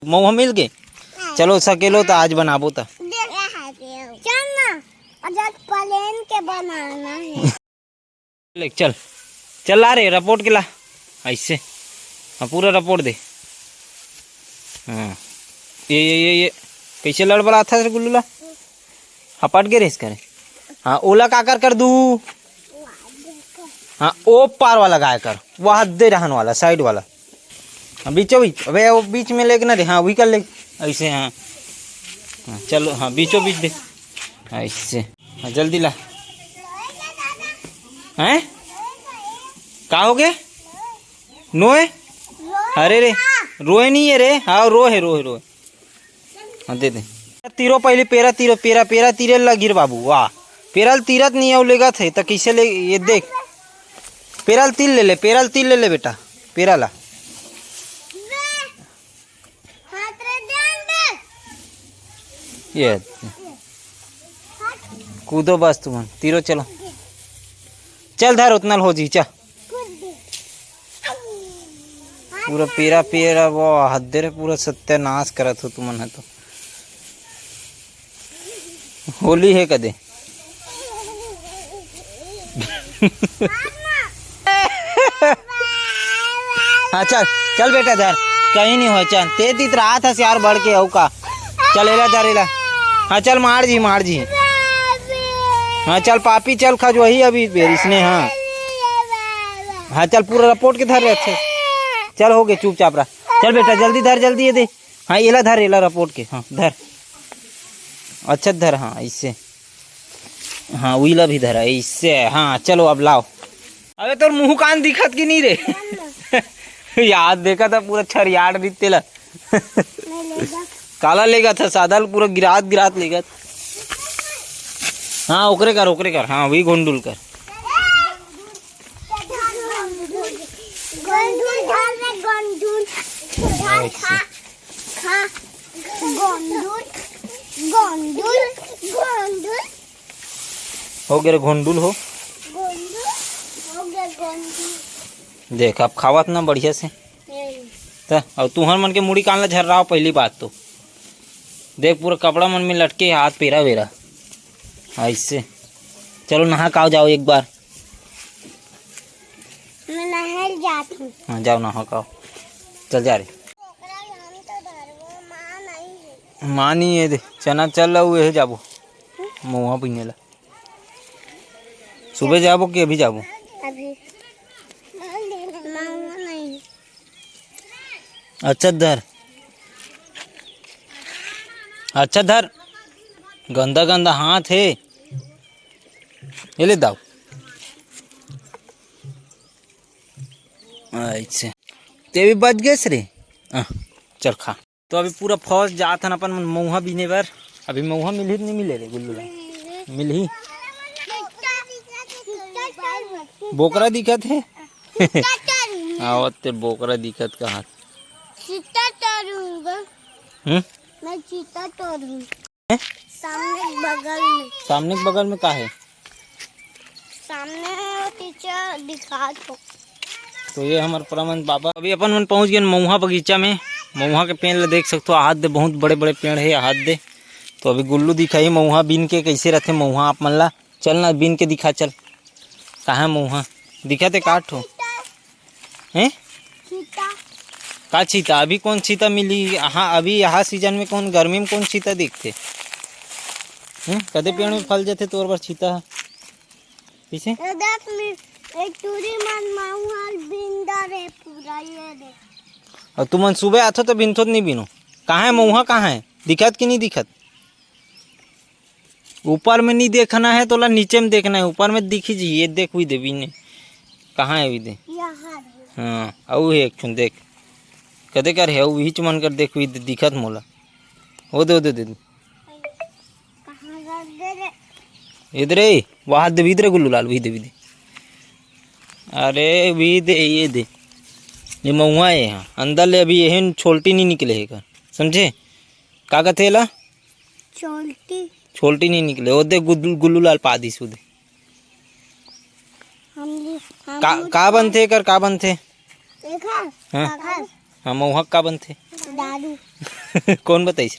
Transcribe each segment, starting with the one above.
महुआ मिल गए। चलो सकेलो तो आज बनाबो तो चल ना प्लेन के बनाना है। चल चल ला रे रिपोर्ट के ला ऐसे। हाँ पूरा रिपोर्ट दे। हाँ ये कैसे लड़बड़ा था गुल्लूला। हपट के रेस करे। हाँ ओला का कर दू। हाँ ओ पार वाला गाय कर वह दे रहन वाला साइड वाला। हाँ बीचों बीच अबे वो बीच में लेके ना दे। हाँ वही कर ले ऐसे। हाँ हाँ चलो हाँ बीचों बीच दे ऐसे। हाँ जल्दी ला। हैं का हो गए नोए। अरे रे रोए नहीं है रे। हाँ रो है रो है रो। हाँ दे दे तीरो पहले पेरा तीरो पेरा पेरा तीरे ला गिर बाबू। वाह पेरल तीरत नहीं है लेगा थे तो कैसे ले। ये देख पेरल तिल ले ले पेरल तिल ले ले बेटा पेरा ला। ये कूदो बस तुम तीरो चलो चल धर उतना हो जी चल। पूरा पेरा पेरा वो हद्दे रे पूरा सत्यानाश करत हो तुमन है तो। होली है कदे। हाँ चल चल बेटा धर कहीं नहीं हो। चल तेज रहा था यार बढ़ के औ का। चल एला धर एला। हाँ चल मार जी मार जी। हाँ चल पापी चल खा जो वही अभी इसने। हाँ हाँ चल पूरा रिपोर्ट के धर अच्छे। चल हो गए चुपचाप रहा। चल बेटा जल्दी धर जल्दी ये दे। हाँ एला धर एला रिपोर्ट के। हाँ धर अच्छा धर। हाँ इससे हाँ उला भी धरा इससे। हाँ चलो अब लाओ। अबे तो मुंह कान दिखत की नहीं रे। याद देखा था पूरा छरियाट दिखते ला। काला लेगा था सादा पूरा गिरात गिरात लेगा। हाँ ओकरे कर। हाँ वही गोंडुल कर। हो गया घोंडुल हो। देख अब खावत ना बढ़िया से तो। और तुहर मन के मुड़ी कान ला झर रहा पहली बात तो। देख पूरा कपड़ा मन में लटके हाथ पेरा वेरा ऐसे। चलो नहा काओ जाओ एक बार। मैं नहर जाती हूँ। हाँ जाओ नहा काओ चल जा रे। माँ नहीं है दे चना चल रहा है जाबो मुँह पीने ला। सुबह जाबो कि अभी जाबो। अभी नहीं। अच्छा धर अच्छा धर गंदा गंदा हाथ है ये ले दाओ ऐसे। ते भी बच गए रे। चल खा। तो अभी पूरा फौज जात हन अपन मऊहा बीने बर। अभी मऊहा मिल ही नहीं मिले रे गुल्लू मिल ही। बोकरा दिखत है। आवत बोकरा दिखत का हाथ। चीता तोड़ूंगा। मैं चीता तोड़ूंगा। सामने के बगल में का है। सामने टीचर दिखा तो ये हमारे परमन बाबा। अभी अपन मन पहुंच गए मऊहा बगीचा में। मऊहा के पेड़ ला देख सकते हो हाथ दे बहुत बड़े बड़े पेड़ है हाथ दे। तो अभी गुल्लू दिखाई मऊहा बीन के कैसे रहते मऊहा आप मन ला। चल ना बीन के दिखा चल कहाँ मऊहा दिखाते काट हो हैं। का चीता अभी कौन चीता मिली। हाँ अभी यहाँ सीजन में कौन गर्मी में कौन चीता दिखते कदे पेड़ में फल जाते तोर बार चीता पीछे। और तुम सुबह आथो तो बिनथो नहीं बिनो। कहाँ है मऊहा कहाँ है दिखत कि नहीं दिखत। ऊपर में नहीं देखना है तो ला नीचे में देखना है। ऊपर में दिखी जी ये देख हुई दे बीने कहाँ है हुई दे। हाँ औ है एक छुन देख कदे कर है हिच मन कर देख हुई दिखत मोला। हो दे दे इधर वहाँ दे भी दे गुल्लू लाल भी दे। अरे भी दे ये दे ये मऊहा है यहाँ अंदर ले अभी यही छोल्टी नहीं निकले है कर समझे। का कहते ला छोल्टी नहीं निकले। वो दे गुल्लू लाल पा दी सुधे। का बनते कर का बनते। हाँ हाँ मऊहक का बनते। दारू कौन बताइस?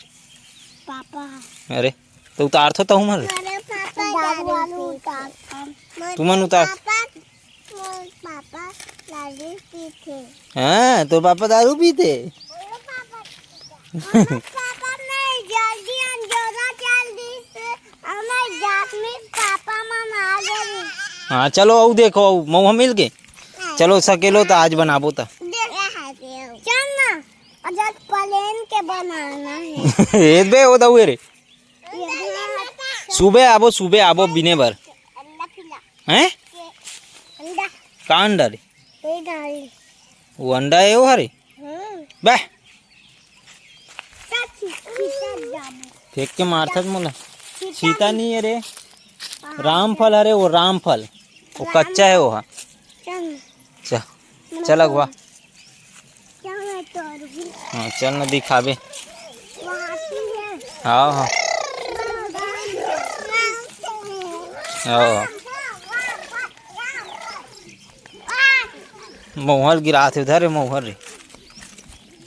पापा अरे तो उतार तो हूँ मर अरे पापा दारू वालू उतार तुमन उतार। पापा दारू पीते हाँ तो पापा दारू पीते। पापा मैं जल्दी अंजोरा जल्दी से हमें जात में पापा मम्मा आ गए। हाँ चलो आओ देखो आओ मऊहा मिल के चलो सकेलो तो आज बनाबो तो चल ना अजत प्लेन के बनाना है। ए बे ओ दऊ रे सुबह आबो बिने भर अंडा खिला हैं अंडा का अंडा रे ये डाली वो अंडा है वो हरे बे फेंक के मारता मोला सीता नहीं है रे रामफल अरे वो रामफल वो कच्चा है वो हाँ चल चल अगवा हाँ चल ना दिखाबे हाँ हाँ हाँ मोहर गिरा थे उधर मोहर रे